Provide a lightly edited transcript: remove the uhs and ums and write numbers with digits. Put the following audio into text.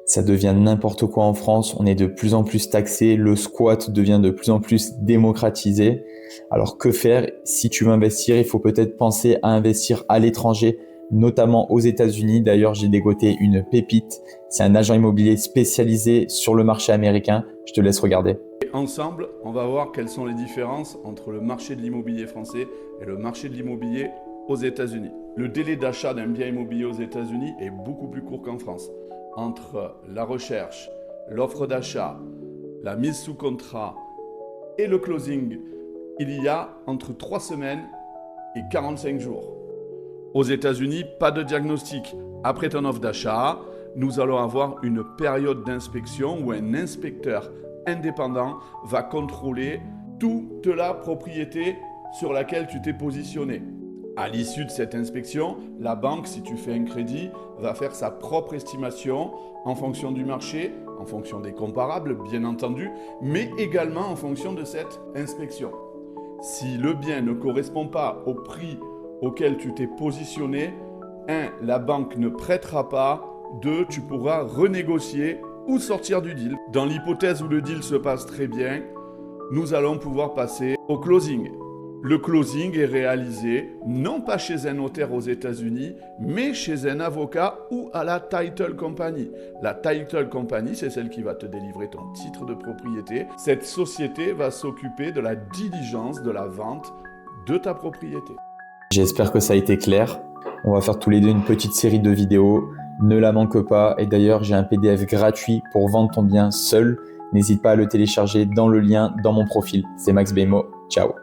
Ça devient n'importe quoi en France, on est de plus en plus taxé, le squat devient de plus en plus démocratisé. Alors que faire? Si tu veux investir, il faut peut-être penser à investir à l'étranger, notamment aux États-Unis. D'ailleurs, j'ai dégoté une pépite. C'est un agent immobilier spécialisé sur le marché américain. Je te laisse regarder. Ensemble, on va voir quelles sont les différences entre le marché de l'immobilier français et le marché de l'immobilier aux États-Unis. Le délai d'achat d'un bien immobilier aux États-Unis est beaucoup plus court qu'en France. Entre la recherche, l'offre d'achat, la mise sous contrat et le closing, il y a entre 3 semaines et 45 jours. Aux États-Unis, pas de diagnostic. Après ton offre d'achat, nous allons avoir une période d'inspection où un inspecteur indépendant va contrôler toute la propriété sur laquelle tu t'es positionné. À l'issue de cette inspection, la banque, si tu fais un crédit, va faire sa propre estimation en fonction du marché, en fonction des comparables, bien entendu, mais également en fonction de cette inspection. Si le bien ne correspond pas au prix auquel tu t'es positionné, 1. La banque ne prêtera pas, 2. Tu pourras renégocier ou sortir du deal. Dans l'hypothèse où le deal se passe très bien, nous allons pouvoir passer au closing. Le closing est réalisé non pas chez un notaire aux États-Unis, mais chez un avocat ou à la title company. La title company, c'est celle qui va te délivrer ton titre de propriété. Cette société va s'occuper de la diligence de la vente de ta propriété. J'espère que ça a été clair. On va faire tous les deux une petite série de vidéos. Ne la manque pas. Et d'ailleurs, j'ai un PDF gratuit pour vendre ton bien seul. N'hésite pas à le télécharger dans le lien dans mon profil. C'est Max Bemo. Ciao.